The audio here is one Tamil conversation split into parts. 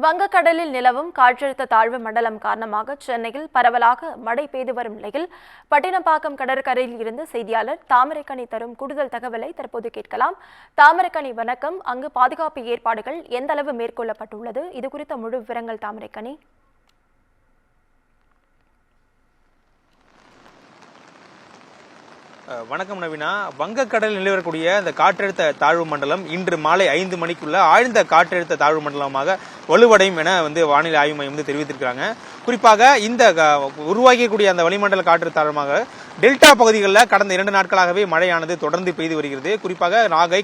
வங்கக்கடலில் நிலவும் காற்றழுத்த தாழ்வு மண்டலம் காரணமாக சென்னையில் பரவலாக மழை பெய்து வரும் நிலையில் பட்டினப்பாக்கம் கடற்கரையில் இருந்து செய்தியாளர் தாமரைக்கனி தரும் கூடுதல் தகவலை தற்போது கேட்கலாம். தாமரைக்கனி, வணக்கம். அங்கு பாதுகாப்பு ஏற்பாடுகள் எந்த அளவு மேற்கொள்ளப்பட்டுள்ளது? இது குறித்த முழு விவரங்கள் தாமரைக்கனி. வணக்கம் நவீனா. வங்கக்கடலில் நிலவரக்கூடிய இந்த காற்றழுத்த தாழ்வு மண்டலம் இன்று மாலை 5 மணிக்குள்ள ஆழ்ந்த காற்றழுத்த தாழ்வு மண்டலமாக வலுவடையும் என வானிலை ஆய்வு மையம் தெரிவித்திருக்கிறாங்க. குறிப்பாக இந்த உருவாகக்கூடிய அந்த வளிமண்டல காற்று தாழ்வாக டெல்டா பகுதிகளில் கடந்த 2 நாட்களாகவே மழையானது தொடர்ந்து பெய்து வருகிறது. குறிப்பாக நாகை,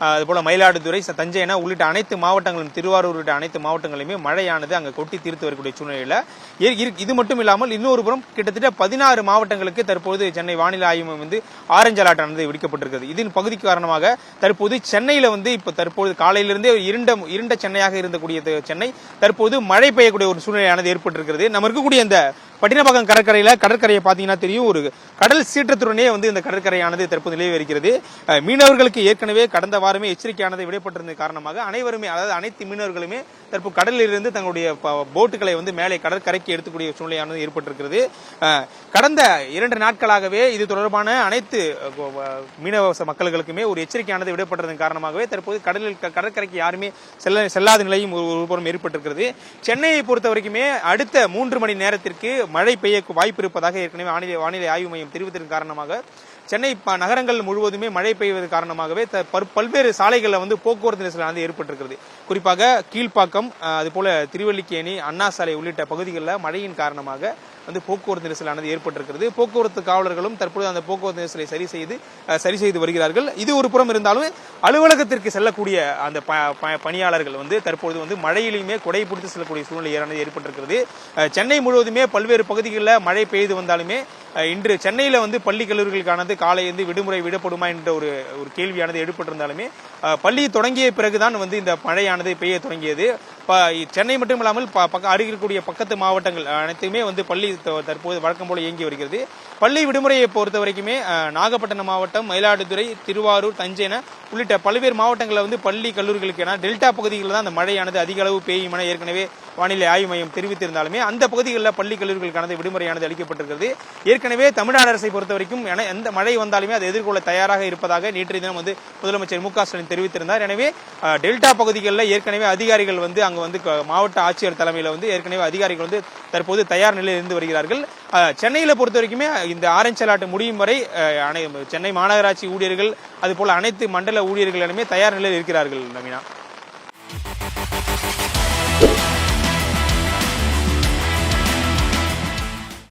அதுபோல மயிலாடுதுறை, தஞ்சை என உள்ளிட்ட அனைத்து மாவட்டங்களும், திருவாரூர் உள்ளிட்ட அனைத்து மாவட்டங்களிலுமே மழையானது அங்கு கொட்டி தீர்த்து வரக்கூடிய சூழ்நிலையில் இது மட்டும் இல்லாமல் இன்னொரு புறம் கிட்டத்தட்ட 16 மாவட்டங்களுக்கு தற்போது சென்னை வானிலை ஆய்வு மையம் ஆரஞ்சு அலர்ட் ஆனது விடுக்கப்பட்டிருக்கிறது. இதன் பகுதி காரணமாக தற்போது சென்னையில இப்ப தற்போது காலையிலிருந்தே இருண்ட சென்னையாக இருந்தக்கூடிய சென்னை தற்போது மழை பெய்யக்கூடிய ஒரு சூழ்நிலையானது ஏற்பட்டிருக்கிறது. நம்ம இருக்கக்கூடிய இந்த பட்டினப்பாக்கம் கடற்கரையை பாத்தீங்கன்னா தெரியும், ஒரு கடல் சீற்றத்துடனே இந்த கடற்கரையானது தற்போது நிலவி வருகிறது. மீனவர்களுக்கு ஏற்கனவே கடந்த வாரமே எச்சரிக்கையானது விடப்பட்டிருந்த காரணமாக அனைத்து மீனவர்களுமே தற்போது கடலில் இருந்து தங்களுடைய போட்டுகளை மேலே கடற்கரைக்கு எடுத்துக்கூடிய சூழ்நிலையானது ஏற்பட்டிருக்கிறது. கடந்த 2 நாட்களாகவே இது தொடர்பான அனைத்து மீனவ மக்களுக்குமே ஒரு எச்சரிக்கையானது விடப்பட்டிருந்த காரணமாகவே தற்போது கடற்கரைக்கு யாருமே செல்லாத நிலையும் ஒருபுறம் ஏற்பட்டிருக்கிறது. சென்னையை பொறுத்த வரைக்குமே அடுத்த 3 மணி நேரத்திற்கு மழை பெய்ய வாய்ப்பு இருப்பதாக ஏற்கனவே வானிலை ஆய்வு மையம் தெரிவித்ததன் காரணமாக சென்னை நகரங்கள் முழுவதுமே மழை பெய்வது காரணமாகவே பல்வேறு சாலைகளில் போக்குவரத்து நெரிசல் ஏற்பட்டிருக்கிறது. குறிப்பாக கீழ்ப்பாக்கம், அதுபோல திருவல்லிக்கேணி, அண்ணா சாலை உள்ளிட்ட பகுதிகளில் மழையின் காரணமாக போக்குவரத்து நெரிசலானது ஏற்பட்டிருக்கிறது. போக்குவரத்து காவலர்களும் தற்போது அந்த போக்குவரத்து நெரிசலை சரி செய்து வருகிறார்கள். இது ஒரு புறம் இருந்தாலும் அலுவலகத்திற்கு செல்லக்கூடிய அந்த பணியாளர்கள் தற்போது மழையிலுமே கொடை பிடித்து செல்லக்கூடிய சூழ்நிலை ஏற்பட்டிருக்கிறது. சென்னை முழுவதுமே பல்வேறு பகுதிகளில் மழை பெய்து வந்தாலுமே இன்று சென்னையில பள்ளி கல்லூரிகளுக்கானது காலை விடுமுறை விடப்படுமா என்ற ஒரு கேள்வியானது எழுப்பட்டிருந்தாலுமே பள்ளி தொடங்கிய பிறகுதான் இந்த மழையானது பெய்ய தொடங்கியது. சென்னை மட்டும் இல்லாமல் அருகில் இருக்கக்கூடிய பக்கத்து மாவட்டங்கள் அனைத்துமே பள்ளி தற்போது வழக்கம் போல இயங்கி வருகிறது. பள்ளி விடுமுறையை பொறுத்த வரைக்குமே நாகப்பட்டினம் மாவட்டம், மயிலாடுதுறை, திருவாரூர், தஞ்சை என உள்ளிட்ட பல்வேறு மாவட்டங்களில் பள்ளி கல்லூரிகளுக்கு என டெல்டா பகுதிகளில் தான் அந்த மழையானது அதிக அளவு பெய்யும் என ஏற்கனவே வானிலை ஆய்வு மையம் தெரிவித்திருந்தாலுமே அந்த பகுதிகளில் பள்ளி கல்லூரிகளுக்கானது விடுமுறையானது அளிக்கப்பட்டிருக்கிறது. ஏற்கனவே தமிழ்நாடு அரசை பொறுத்த வரைக்கும் எந்த மழை வந்தாலுமே அதை எதிர்கொள்ள தயாராக இருப்பதாக நேற்றைய தினம் முதலமைச்சர் மு க ஸ்டாலின் தெரிவித்திருந்தார். எனவே டெல்டா பகுதிகளில் ஏற்கனவே அதிகாரிகள் அங்கு மாவட்ட ஆட்சியர் தலைமையில் ஏற்கனவே அதிகாரிகள் தற்போது தயார் நிலையில் இருந்து வருகிறார்கள். சென்னையில பொறுத்த வரைக்குமே இந்த ஆரஞ்சு அலர்ட் முடியும் வரை சென்னை மாநகராட்சி ஊழியர்கள், அதுபோல அனைத்து மண்டல ஊழியர்களுமே தயார் நிலையில் இருக்கிறார்கள். நவீனா.